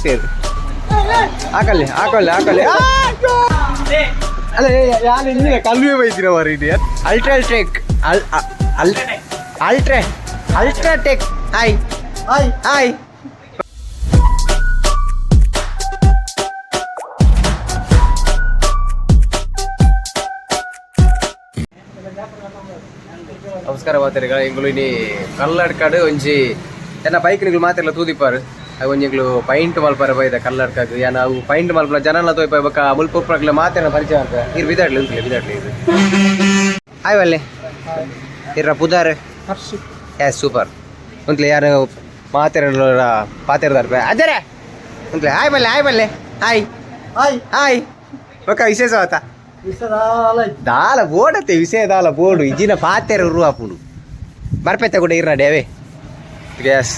ಆಗ್ತೇವೆ ಹಾಕಲ್ಲಿ ಅಲ್ಲ ಯಾರು ಇಂಜಿನ ಕಲ್ವೇ ಬೈತೀರ ಮರೀಡಿ UltraTech UltraTech hi ನಮಸ್ಕಾರ ಮಾತಾಡಿಗಳ ಎಂಗಳು ಇನಿ ಕಲ್ಲಡ್ಕಾಡು ಒಂಜಿ ಏನ ಬೈಕ್ ನಿಗಳು ಮಾತೆಲ್ಲ ತೂದಿಪ್ಪಾರು ಅದು ಒಂಜಿಗಳು ಪೈಂಟ್ ಮಲ್ಪಾರ ಬೈದ ಕಲ್ಲಡ್ಕಾಗ ಏನ ಅವು ಪೈಂಟ್ ಮಲ್ಪನ ಜನಲ್ಲ ತೋಯ್ಪ ಬಕ್ಕ ಮುಲ್ಪುಪ್ರಗ್ಲ ಮಾತೇನ ಪರಿಚಯ ಅಂತ ಇರ್ ಬಿದಾಡ್ಲಿ ಬಿದಾಡ್ಲಿ ಇದು ಹಾಯ್ ಬಲ್ಲೆ ಇರ್ರ ಪುದಾರ್ ಎಸ್ ಸೂಪರ್ ಉಂತ್ಲೆ ಯಾರು ಮಾತೇರ ಪಾತೇರದಾರ ಅಜರೆ ಉಂತ್ಲೆ ಹಾಯ್ ಬಲ್ಲೆ ಹಾಯ್ ಬಕ್ಕ ವಿಶೇಷ ಆತ ದಾಲ ಬೋಡತ್ತೆ ವಿಷಯ ದಾಲ ಬೋಡು ಇಜಿನ ಪಾತೆರ ಉರುವಾಪುಡು ಬರ್ಪೆತ್ತ ಕೂಡ ಇರ್ರ ಡೇವೆ ಗ್ಯಾಸ್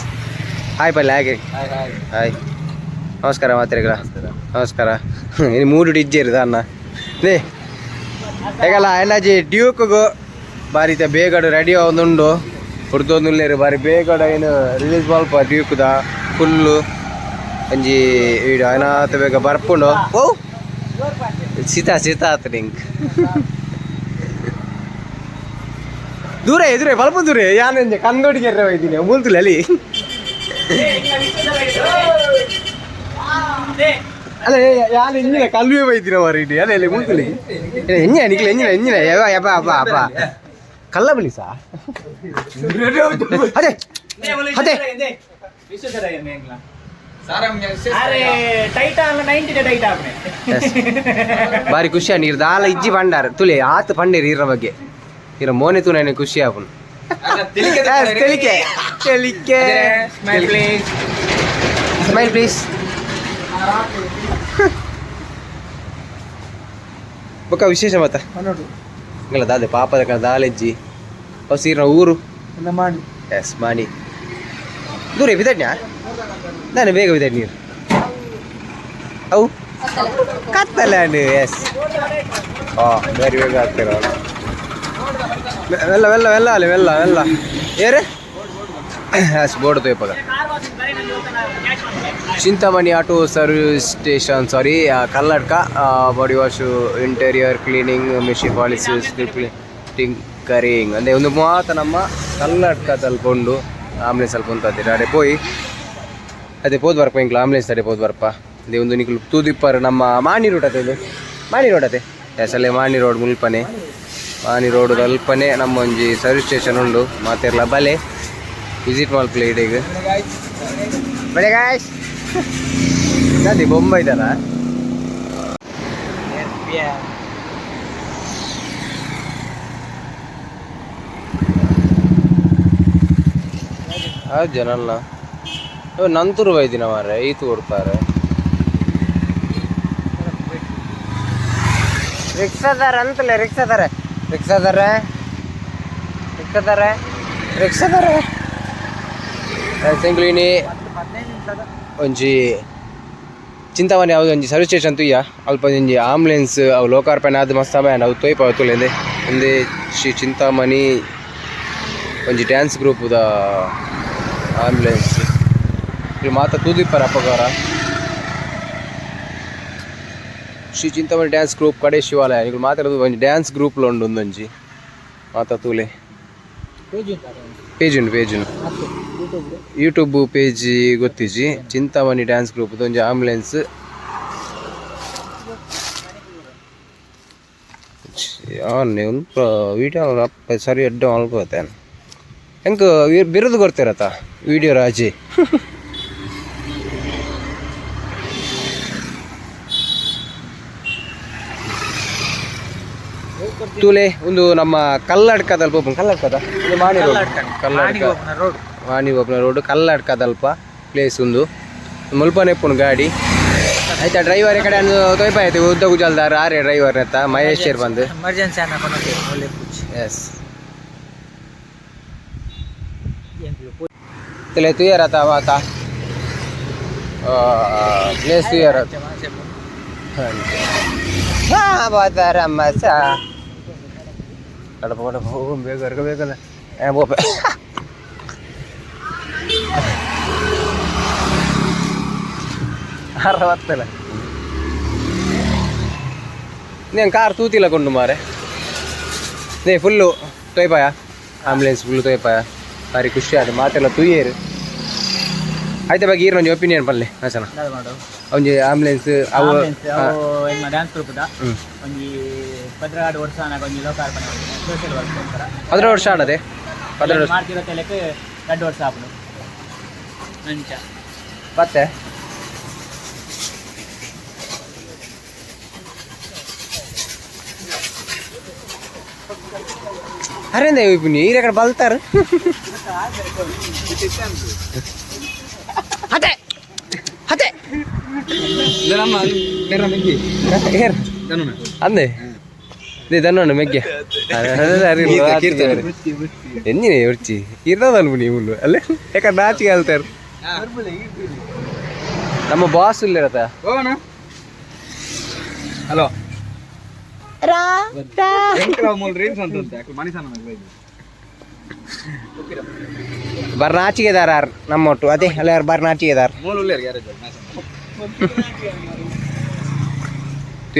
ಹಾಯ್ ಪಲ್ಲೆ ಹಾಯ್ ನಮಸ್ಕಾರ ಮಾತ್ರೆಗಳ ನಮಸ್ಕಾರ ಇನ್ನು ಮೂಡು ಇಜ್ಜೇರಿದ ಅನ್ನ ನೇ ಹೇಗಲ್ಲ ಎನ್ನಾಜಿ ಡ್ಯೂಕ್ಗೂ ಬಾರಿ ಬೇಗಡು ರೆಡಿ ಒಂದುಂಡು ಹುಡ್ದೊಂದುಲ್ಲೇರು ಬಾರಿ ಬೇಗಡ ಏನು ರಿಲೀಸ್ ಸ್ವಲ್ಪ ಡ್ಯೂಕ್ದ ಫುಲ್ಲು ಒಂಜಿ ವೀಡಿಯೋ ಏನಾತ ಬೇಗ ಬರ್ಪುಂಡು ಓ ಸೀತಾ ಆತ ನಿಂಗೆ ದೂರ ಬಲ್ಪ ದೂರ ಯಾನೆ ಕಂದೋಡಿಗೆ ಇದ್ದೀನಿ ಮೂಲ್ತುಲಿ ಅಲ್ಲಿ ಅಲ್ಲ ಯಾರು ಎಂಜಿನ ಕಲ್ವೇ ಬೈದಿನ ಮರೀಡಿ ಅಲ್ಲ ಇಲ್ಲಿ ಮೂಲ್ತುಲಿ ಎಂಜಿನ ಅಬ್ಬ ಕಲ್ಲ ಬಲಿ ಸಾ ಅದೇ ಬಾರಿ ಖುಷಿ ನೀರು ದಾಲ ಇಜ್ಜಿ ಪಂಡಾರ ತುಲೆ ಆತ ಪಂಡೇರಿ ಇರ ಬಗ್ಗೆ ಇರ ಮೋನೆ ತು ನನಗೆ ಖುಷಿ ಆಪುನು ಸ್ಮೈಲ್ ಪ್ಲೀಸ್ ಬೊಕ್ಕ ವಿಶೇಷ ಮತ್ತ ಇಲ್ಲ ದಾದೆ ಪಾಪದ ಕಣ ದಾಲೆಜ್ಜಿ ಹಸಿರ ಊರು ಎಸ್ ಮಾಣಿ ದೂರ ಬಿದಡ್ನ್ಯಾ ನಾನು ಬೇಗ ಬಿದ್ದೆ ನೀರು ಅವು ಕತ್ತಲ್ಲ ಎಸ್ ಬೇರೆ ಬೇಗ ಆಗ್ತೀರ ವೆಲ್ಲ ಏರೆ ಎಸ್ ಬೋರ್ಡ್ ತೋಯಪ್ಪಾಗ ಚಿಂತಾಮಣಿ ಆಟೋ ಸರ್ವಿಸ್ ಸ್ಟೇಷನ್ ಸಾರಿ Kalladka body wash interior cleaning machine polishes tinkering ಅಂದರೆ ಒಂದು ಮಾತ ನಮ್ಮ ಕಲ್ಲಡ್ಕ ತಲ್ಕೊಂಡು ಆಂಬುಲೆನ್ಸ್ ಸ್ವಲ್ಪ ಉಂಟು ಅಡೆ ಪೋಯಿ ಅದೇ ಪೋದ್ ಬರ್ಪ ಇಂಕ್ಲು ಆಂಬುಲೆನ್ಸ್ ಅದೇ ಪೋದ್ ಬರ್ಪ ಅದೇ ಒಂದು ನಿಕ್ಲು ತೂದಿಪ್ಪರು ನಮ್ಮ ಮಾಣಿ ರೋಡ್ ಅದೇ ಇದು ಮಾಣಿ ರೋಡ್ ಅದೇ ಎಸ್ ಅಲ್ಲೇ ಮಾಣಿ ರೋಡ್ ಮುಲ್ಪನೆ ಮಾಣಿ ರೋಡ್ ಅಲ್ಪನೆ ನಮ್ಮ ಒಂಜಿ ಸರ್ವಿಸ್ ಸ್ಟೇಷನ್ ಉಂಡು ಮಾತಿರ್ಲ ಬಲೆ ವಿಸಿಟ್ ಮಾಡ್ಕೊಳ್ಳಿ ಇಡೀಗ ಬಲೆ ಗಾಯ್ಸ್ ಅದೇ ಬೊಂಬೈ ಇದಲ್ಲ ಜನಲ್ಲ ನಂತೂರು ಬೈದಿನ ಮಾರ್ರೆ ಈತು ಕೊಡ್ತಾರೆ ರಿಕ್ಷಾದಾರ ಅಂತಲೇ ರಿಕ್ಷಾದಾರ ಸಂಕ್ಲಿನಿ ಒಂಜಿ ಚಿಂತಾಮಣಿ ಯಾವುದು ಒಂಜಿ ಸರ್ವಿಸ್ ಸ್ಟೇಷನ್ ತುಯ್ಯ ಅಲ್ಪ ಒಂಜಿ ಆಂಬುಲೆನ್ಸ್ ಅವು ಲೋಕಾರ್ಪಣೆ ಆದ ಮಸ್ತ್ ಸಮಯ ಅವು ತೋಯ್ಪ ತುಲೆಂದೆ ಒಂದೇ ಶ್ರೀ ಚಿಂತಾಮಣಿ ಒಂಜಿ ಡ್ಯಾನ್ಸ್ ಗ್ರೂಪ್ದ ಆಂಬುಲೆನ್ಸ್ ಇಲ್ಲಿ ಮಾತ ತೂದಿಪ್ಪರ ಅಪಕಾರ ಶ್ರೀ ಚಿಂತಾಮಣಿ ಡ್ಯಾನ್ಸ್ ಗ್ರೂಪ್ ಕಡೆ ಶಿವಾಲಯ ಈಗ ಮಾತಾಡೋದು ಒಂಜಿ ಡ್ಯಾನ್ಸ್ ಗ್ರೂಪ್ಲ ಉಂಡು ಒಂದೊಂಜಿ ಮಾತ ತೂಲೆ ಪೇಜ್ ಉಂಡು ಯೂಟ್ಯೂಬ್ ಪೇಜ್ ಗೊತ್ತಿಜಿ ಚಿಂತಾಮಣಿ ಡ್ಯಾನ್ಸ್ ಗ್ರೂಪ್ ಒಂಜಿ ಆಂಬುಲೆನ್ಸ್ ಒಂದು ವಿಡಿಯೋ ಸರಿ ಅಡ್ಡ ಮಲ್ಕೋತೇನೆ ಹೆಂಗೆ ಬಿರುದು ಕೊಡ್ತಿರತ್ತ ವಿಡಿಯೋ ರಾಜಿ ತೂಲೆ ಒಂದು ನಮ್ಮ ಕಲ್ಲಡ್ಕದಲ್ಪ ಕಲ್ಲಡ್ಕದ ವಾಣಿ ಒಬ್ಬನ ರೋಡ್ ಕಲ್ಲಡ್ಕದಲ್ಪ ಪ್ಲೇಸ್ ಒಂದು ಮುಲ್ಪನೆಪ್ಪುನು ಗಾಡಿ ಆಯ್ತಾ ಡ್ರೈವರ್ ಕಡೆ ತೋಯ್ಪ ಆಯ್ತು ಉದ್ದ ಗುಜಲ್ದಾರ ಆರೇ ಡ್ರೈವರ್ ಎತ್ತ ಮಹೇಶ್ ಶೇರ್ ಬಂದು ಎಸ್ ತಲೆ ತುಯರತ ಮಾತ ಪ್ಲೇಸ್ ತುಯರ ಮಸ ಕಡಪ ಕಡಪ ಹೋಗಿ ಬೇಕಲ್ಲ ಬೋಪ 60 నేను కార్ తూతిలా కొండు మారే ನೇ ಫುಲ್ಲು ತೊಯ್ಪಾಯ ಆಂಬುಲೆನ್ಸ್ ಫುಲ್ಲು ತೊಯ್ಪಾಯ ಭಾರಿ ಖುಷಿ ಆದ ಮಾತೆಲ್ಲ ತುಯ್ಯೇರು ಆಯ್ತಾ ಬಗ್ಗೆ ಈರ್ ಒಂಜಿ ಒಪಿನಿಯನ್ ಪಲ್ಲೆ ಹಾಸನ ಒಂಜಿ ಆಂಬುಲೆನ್ಸ್ ಅವು ಡ್ಯಾನ್ಸ್ ಗ್ರೂಪ್ದ ಒಂಜಿ 16 ವರ್ಷ ಒಂಜಿ ಲೋಕಾರ್ಪಣೆ ಸೋಷಿಯಲ್ ವರ್ಕ್ ಅಂತಾರ 16 ವರ್ಷ ಆಡದೆ 16 ವರ್ಷ ಮಾಡ್ತಿರೋ ತೆಲಕ್ಕೆ 2 ವರ್ಷ ಆಪುಡು ಅಂಚ ಮತ್ತೆ ಅರೇಂದ ಇಪ್ಪುನಿ ಈರ ಕಡೆ ಬಲ್ತಾರು ಹತೆ ಹತೆ ಅಂದೆ ಇದೇ ದನ್ನೋಣ ಮೆಗ್ಗೆ ಎಂಜಿನಿ ಉರ್ಚಿ ಇರೋದಲ್ಬು ನೀವು ಅಲ್ಲೇ ಯಾಕಂದ್ರೆ ನಾಚಿಗೆ ಹೇಳ್ತಾರೆ ನಮ್ಮ ಬಾಸ್ ಇಲ್ಲಿರತ್ತ ಹಲೋ ಬರ್ನಾಚಿಗೆದಾರ ನಮ್ಮೊಟ್ಟು ಅದೇ ಅಲ್ಲ ಯಾರು ಬರ್ನಾಚಿಗೆದಾರ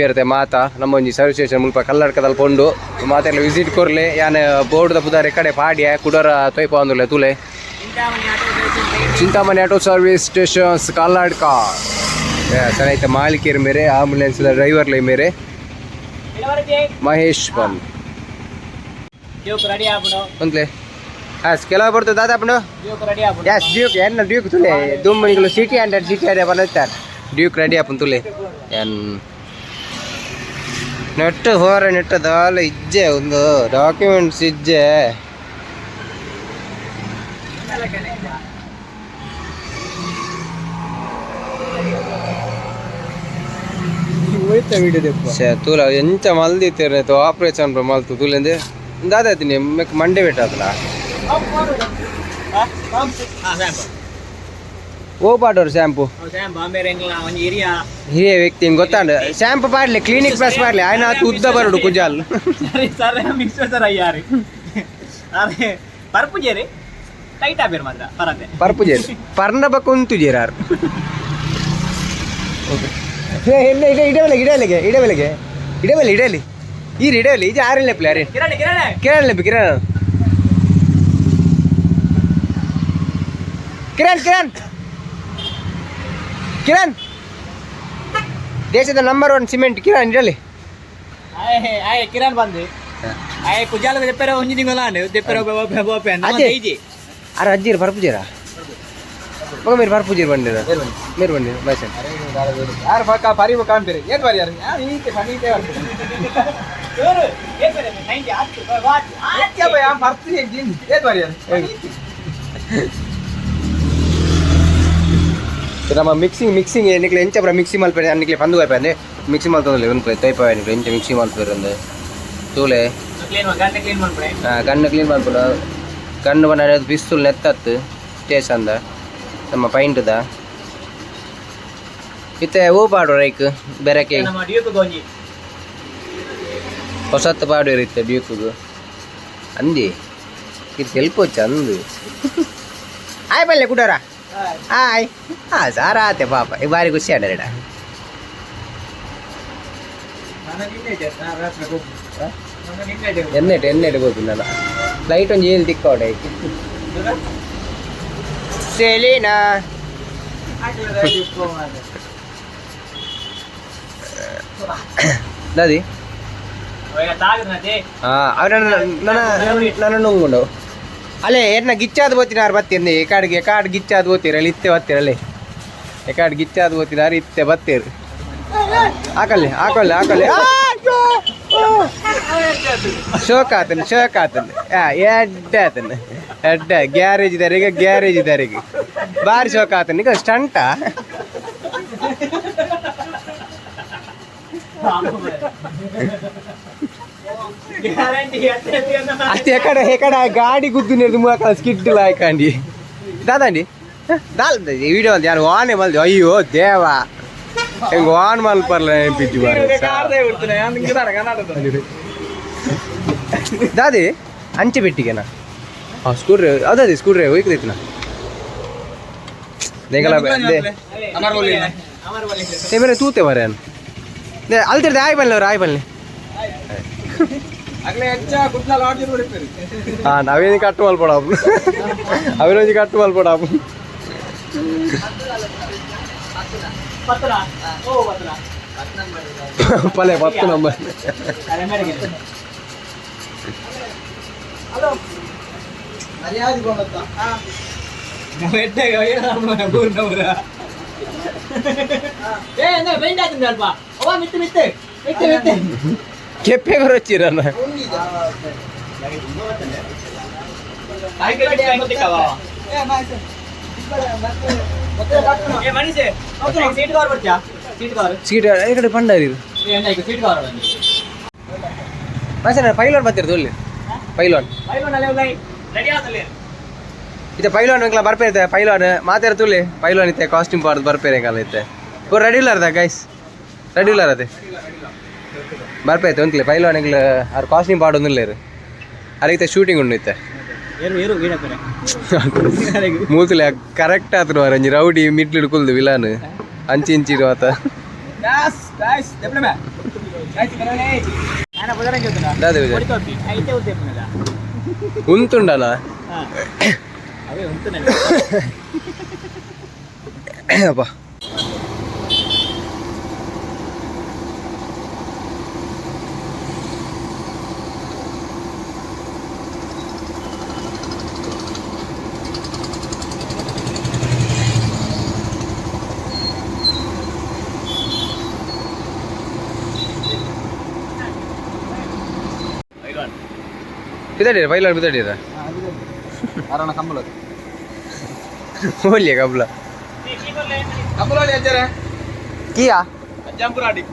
ಇರುತ್ತೆ ಮಾತಾ ನಮ್ಮ ಒಂಜಿ ಸರ್ವಿಸ್ ಸ್ಟೇಷನ್ ಮುಲ್ಪ ಕಲ್ಲಡ್ಕದಲ್ಲಿ ಪೊಂಡು ಮಾತೆಲ್ಲ ವಿಸಿಟ್ ಕೊರ್ಲೆ ಯಾನೆ ಬೋರ್ಡ್ದ ಪುದಾರೆ ಕಡೆ ಪಾಡ್ಯ ಕುಡೋರ ತೊಯ್ಪ ಅಂದುಲೆ ತುಲೆ Chintamani auto service stations Kalladka ಚೆನ್ನಾಯ್ತು ಮಾಲಿಕೇರು ಮೇರೆ ಆಂಬುಲೆನ್ಸ್ ಡ್ರೈವರ್ಲೆ ಮೇರೆ ಮಹೇಶ್ ಬಂದ್ ಒಂದ್ಲೆ ಕೆಲವು ಬರ್ತದೆ ದಾದಾಪುಡು ಎಸ್ ಡ್ಯೂಕ್ ಎನ್ನ ಡ್ಯೂಕ್ ತುಲೆ ದುಮ್ಮನಿಗಳು ಸಿಟಿ 100 ಬರ್ತಾರೆ ಡ್ಯೂಕ್ ರೆಡಿ ಆಪನ್ ತುಲೆ ಎನ್ ನೆಟ್ಟು ಹೋರ ನೆಟ್ಟದಾಲ ಇಜ್ಜೆ ಒಂದು ಡಾಕ್ಯುಮೆಂಟ್ಸ್ ಇಜ್ಜೆ ತೂಲ ಎಂಚ ಮಲ್ದಿತ್ತೇನೆ ಆಪರೇಷನ್ ಮಲ್ತು ತೂಲೆಂದೆ ದಾದಾತೀನಿ ಮಂಡೆ ಬಿಟ್ಟದಲ್ಲ ಓ ಪಾಡೋರು ಶ್ಯಾಂಪು ಹಿರಿಯ ವ್ಯಕ್ತಿ ಗೊತ್ತಾಂಡ ಶ್ಯಾಂಪು ಪಾಡ್ಲಿ ಕ್ಲಿನಿಕ್ ಪ್ಲಸ್ ಪಾಡ್ಲಿ ಆಯ್ನ ಆತು ಉದ್ದ ಬರೋಡು ಕುಜಾಲ್ ಪರ್ಪುಜೇರಿ ಪರ್ನ ಬಕ್ಕ ಉಂತು ಜೇರಾರು ಇಡಬೆಲೆಗೆ ಇಡಲಿ ಈರು ಇಡಲಿ ಇದು ಆರನೇ ಲೆಪ್ಪಲಿ ಅರೆ ಕಿರಣ್ ಲೆಪ್ಪಿ ಕಿರಣ್ ದೇಶದ ನಂಬರ್ 1 ಸಿಮೆಂಟ್ ಕಿರಣ್ ಇಡಲಿ ಕಿರಣ್ ಬಂದು ಕುಜಾಲ ದೆಪ್ಪರ ಒಂಜಿ ತಿಂಗಳಾಂಡು ದೆಪ್ಪರ ಅರೆ ಅಜ್ಜಿರು ಪರ್ಪುಜೇರಾ ಮಗ మీరు పర్పూజీర్ బండిరా మీరు బండి బైసన్ యార్ పక్క పరివ కాంపిరే ఏట్ వారి యార్ ఈతే ఫనీతే వారి ఎవరు ఏట్ వారి 90 8 వాట్ ఆత్య బయ ఆమ్ పర్పూజీ జిన్ ఏట్ వారి యార్ ನಮ್ಮ ಮಿಕ್ಸಿಂಗ್ ಏನಿಕ್ಲೆ ಎಂಚ ಬ್ರ ಮಿಕ್ಸಿ ಮಲ್ಪೆ ಅನ್ನಿಕ್ಲೆ ಪಂದು ಬೈಪಂದೆ ಮಿಕ್ಸಿ ಮಲ್ತೊಂದಲೆ ಒಂದು ತೈಪ ಏನಿಕ್ಲೆ ಎಂಚ ಮಿಕ್ಸಿ ಮಲ್ಪೆರಂದೆ ತೂಲೆ ಗಣ್ಣು ಕ್ಲೀನ್ ಮಾಡ್ಬಿಡ ಗಣ್ಣು ಬಣ್ಣ ಬಿಸ್ತುಲ್ ನೆತ್ತತ್ತು ಸ್ಟೇಷನ್ದ ನಮ್ಮ ಪೈಂಟ್ದ ಇತ್ತೆ ಹೂ ಪಾಡು ರೈಕ್ ಬೆರಕೆ ಹೊಸತ್ತು ಪಾಡು ಇರುತ್ತೆ ಡ್ಯೂಕ್ಗೂ ಅಂದಿ ಇದು ಸ್ವಲ್ಪ ಚಂದು ಆಯ್ ಬಲ್ಲೆ ಕುಡೋರ ಆಯ್ ಸಾರ ಆತೆ ಪಾಪ ಈ ಬಾರಿ ಖುಷಿ ಆಡರೇಡ ಎನ್ನೆಟ್ಟು ಹೋಗ್ತೀನಿ ನಾನು ಲೈಟ್ ಒಂದು ಏಳು ತಿಕ್ಕೋಡೆ ಸೆಲೀನಾ ದಾದಿ ನನ್ನ ನುಂಗುಂಡು ಅಲ್ಲೇ ಎನ್ನ ಗಿಚ್ಚಾದ ಬೋತಿನಾರು ಬತ್ತೀರಿ ಎಕಾಡ್ ಗಿಚ್ಚಾದ ಬೋತೀರ ಅಲ್ಲಿ ಇತ್ತೆ ಬತ್ತೀರಲ್ಲಿ ಎಕಾಡ್ ಗಿಚ್ಚಾದ ಬೋತಿನಾರು ಇತ್ತೆ ಬತ್ತೀರಿ ಹಾಕಲ್ಲಿ ಶೋಕ್ ಆತನ ಎಡ್ಡ ಗ್ಯಾರೇಜ್ ಇದಾರಿಗೆ ಬಾರಿ ಶೋಕ್ ಆತನ ಈಗ ಸ್ಟಂಟ ಅಷ್ಟೇ ಎಕಡೆ ಗಾಡಿ ಗುದ್ದು ನೀರು ತುಂಬ ಸ್ಕಿಡ್ ಹಾಕಂಡಿ ದಾದಂಡಿ ವಿಡಿಯೋ ಅಂತ ಯಾರು ವಾನೆ ಮಲ್ದಿ ಅಯ್ಯೋ ದೇವ ಹೆಂಗೆ ವಾನ್ ಮಲ್ಪರ್ಲ ನೆನಪಿದ್ದು ದಾದಿ ಅಂಚೆ ಬೆಟ್ಟಿಗೆನಾ ಸ್ಕೂಲ್ ಡ್ರೈವ್ ಅದೇ ಸ್ಕೂಲ್ ಡ್ರೈವ್ ಹೋಯ್ತೈತಿನ আমার বলে ते मेरे तू ते बरे दे अलते आय बल्ले ಆಗ್ಲೇ ಹೆಚ್ಚ ಗುಡ್ಲ ಲಾಡ್ಜ್ ನೋಡಿರ್ತೀರಿ ಹಾ ನಾವೇನು ಕಟ್ಟು ಮಲ್ಪಡ ಅವೇನೊಂದು ಕಟ್ಟು ಮಲ್ಪಡ ಪತ್ರ ಓ ಪತ್ರ ಪಲೆ 10 ನಂಬರ್ ಅರೆ ಮೇರೆಗೆ ಹಲೋ ಮರ್ಯಾದೆ ಗೊಂಡತ್ತ ನಾವು ಎಡ್ಡೆಗೆ ಏನಮ್ಮ ಬೋರ್ನವರ ಏ ಅಂದ್ರೆ ಬೆಂಡ್ ಆಗ್ತಿದೆ ಅಲ್ವಾ ಅವ ಮಿತ್ತೆ ಕೆಪ್ಪೆ ಬರಚ್ಚಿರನ್ನ ಸೀಟ್ ಈ ಕಡೆ ಪಂಡಾರಿ ಪೈಲಾನ್ ಬರ್ತಿರೋದು ಒಳ್ಳೆ ಪೈಲಾನ್ ಇತ್ತೆ ಪೈಲಾನ್ ಬರ್ಪೇರಿತೆ ಪೈಲಾನ್ ಮಾತಾಡ ತುಳ್ಳಿ ಪೈಲಾನ್ ಇತ್ತೆ ಕಾಸ್ಟ್ಯೂಮ್ ಪಾಡ್ದು ಬರ್ಪೇರೆ ಕಾಲ ಇತ್ತೆ ಪೂರ ರೆಡ್ಯುಲರ್ ಅದ ಗೈಸ್ ರೆಡ್ಯುಲರ್ ಅದೇ ಬರ್ಪೈತೆ ಒಂದ್ಲೆ ಪೈಲಾನಿಗ್ಲ ಅವ್ರ ಕಾಸ್ಟ್ಯೂಮ್ ಪಾಡೊಂದಿಲ್ಲೇರು ಅದಕ್ಕೆ ಶೂಟಿಂಗ್ ಉಂಡಿತ್ತೆ ಮೂತಿಲೆ ಕರೆಕ್ಟ್ ಆತನು ಅರಂಜಿ ರೌಡಿ ಮಿಡ್ಲ್ ಹಿಡ್ಕೊಳ್ದು ವಿಲಾನ್ ಅಂಚಿ ಇಂಚಿರು ಆತ ಉಂತುಂಡನ ಅಪ್ಪ ಬಿದ್ದಾಡಿರ ಪೈಲಾನ್ ಬಿದ್ದಾಡಿರ ಅರಣ ಕಂಬಳ ಹೋಗ್ಲಿಯ ಕಬ್ಲ ಕಂಬಳೋಳಿ ಅಜ್ಜರ ಕಿಯಾ ಅಜ್ಜಂಪುರಾಡಿ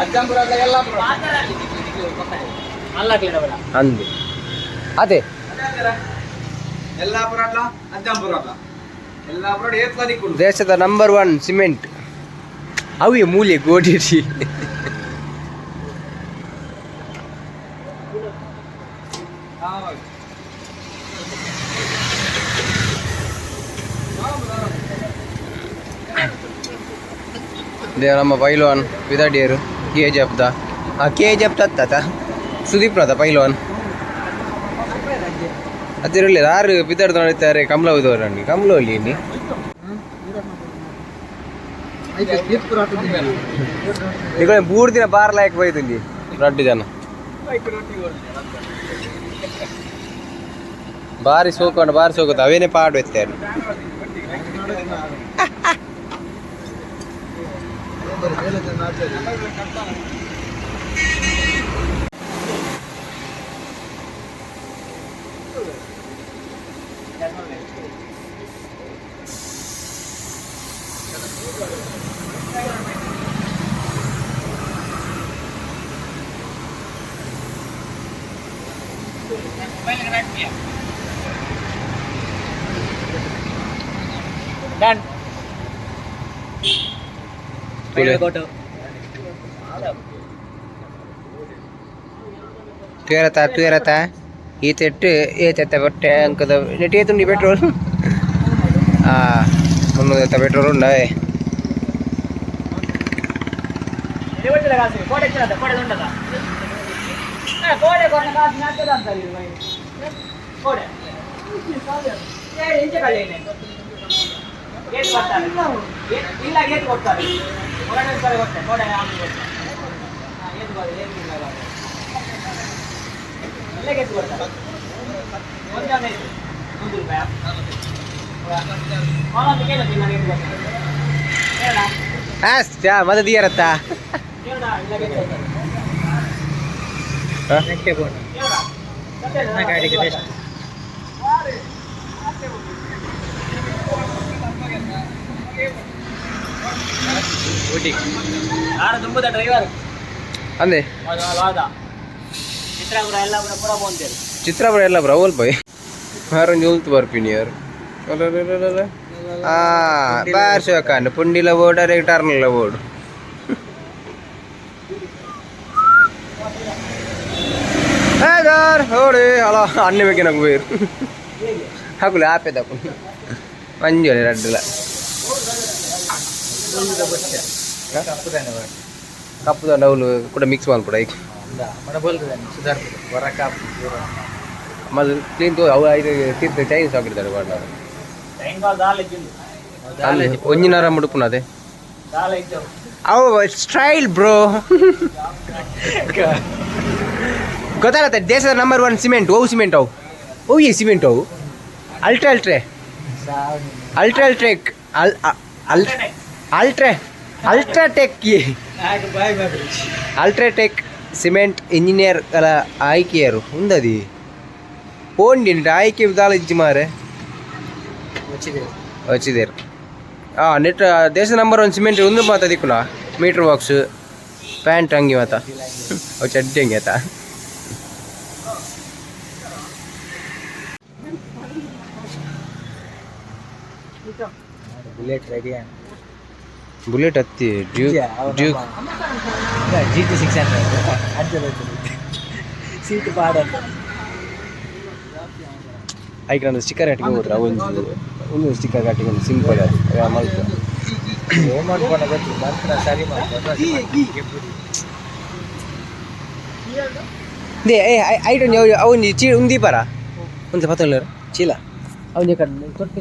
ಅಜ್ಜಂಪುರ ಎಲ್ಲ ಅಂದು ಅದೇ ಎಲ್ಲಾಪುರ ಅಜ್ಜಂಪುರ ಎಲ್ಲಾಪುರ ಏತ್ಲ ದಿಕ್ಕು ದೇಶದ ನಂಬರ್ 1 ಸಿಮೆಂಟ್ ಅವು ಮೂಲೆ ಗೋಡಿಸಿ ನಮ್ಮ ಪೈಲ್ವಾನ್ ವಿದಾಡಿಯರು KGF ದ KGF ತತ್ತ ಸುದೀಪ್ನದ ಪೈಲ್ವಾನ್ ಅದಿರಲಿ ಯಾರು ಬಿದ್ದಾಡ್ದು ನೋಡುತ್ತಾರೆ ಕಮಲ ಹೋದವರಲ್ಲಿ ಕಮಲ ಅಲ್ಲಿ ಇಲ್ಲಿ ಈಗ 3 ದಿನ ಬಾರ್ಲಾಯಕ್ ಬೈದು ಇಲ್ಲಿ ರಡ್ಡು ಜನ ಬಾರಿ ಸೋಕೊಂಡು ಅವೇನೇ ಪಾಡು ಎತ್ತಾರೆ Done. ತೂರತ ಈ ತೆಟ್ಟು ಏತ ಬಟ್ಟೆ ಅಂಕದ ನೆಟ್ ಏತುಂಡಿ ಪೆಟ್ರೋಲ್ ಮುನ್ನೂರ ಪೆಟ್ರೋಲ್ ಉಂಡ ಮತ್ತೆ ದಿಯರತ್ತ ಡ್ರೈವರ್ ಅಂದೆ ಚಿತ್ರಾಪುರ ಎಲ್ಲ ಬ್ರ ಅವಲ್ ಬೈ ಹಾರೊಂದು ಉಲ್ತು ಬರ್ಪಿನಿ ಯಾರು ಬಾರ್ ಶೋಕಾನ್ ಪುಂಡಿಲ ಬೋರ್ಡ್ ಡೈರೆಕ್ಟ್ ಟರ್ನಲ್ಲ ಬೋರ್ಡ್ ಹೋಡೆ ಅಲ್ಲ ಅನ್ನ ಬೇಕೆ ನಂಗೆ ಬೇರು ಹಾಕುಲೆ ಆಪೆ ತಕೊಂಡು ಮಂಜು ರಡ್ಡಲ ಕಪ್ಪು ದಂಡ ಅವಳು ಕೂಡ ಮಿಕ್ಸ್ ಮಾಡ್ಕೊಡ ಈಗ ಮళ్ళీ ಕ್ಲೀನ್ ಅವು ಐದು ತೀರ್ಥ ಚೈನೀಸ್ ಆಗಿರ್ತಾರೆ ಬಾಡ ಒಂಜಿನಾರ ಮುಡುಪುನದೆ ಅವು ಸ್ಟೈಲ್ ಬ್ರೋ ಗೊತ್ತಾಗತ್ತೆ ದೇಶದ ನಂಬರ್ 1 ಸಿಮೆಂಟ್ ಓ ಸಿಮೆಂಟ್ ಅವು ಈ ಸಿಮೆಂಟ್ ಅವು ಅಲ್ಟ್ರಾಟೆಕ್ ಅಲ್ಟ್ರಾಟೆಕ್ ಸಿಮೆಂಟ್ ಇಂಜಿನಿಯರ್ ಗಲ ಆಯ್ಕೆಯರು ఉందది పోండి ఆಯ್ಕೆ విధాలు ఇచ్చి మారే వచ్చిదేరు నెట్ దేశ ನಂಬರ್ 1 ಸಿಮೆಂಟ್ ಒಂದು ಮಾತ ದಿಕ್ಕುನ ಮೀಟರ್ ಬಾಕ್ಸ್ ಪ್ಯಾಂಟ್ ಹಂಗಿ ಮಾತ ಅವು ಚಡ್ಡಿ ಹಂಗೆ ಆತ ಬುಲೆಟ್ ಹತ್ತಿ ಡ್ಯೂಕ್ GT 600 ಸೀಟ್ ಪಾಡ ಐಕೆ ಒಂದು ಸ್ಟಿಕ್ಕರ್ ಹಾಕಿ ಹೋದ್ರೆ ಒಂದು ಸ್ಟಿಕ್ಕರ್ ಹಾಕಿ ಸಿಂಪಲ್ ಮಲ್ಪು ಐಟನ್ ಅವನು ಚೀಲ ಉಂದಿ ಪರ ಒಂದು ಪತ್ತೊಂದು ಚೀಲ ಅವನ ತೊಟ್ಟಿ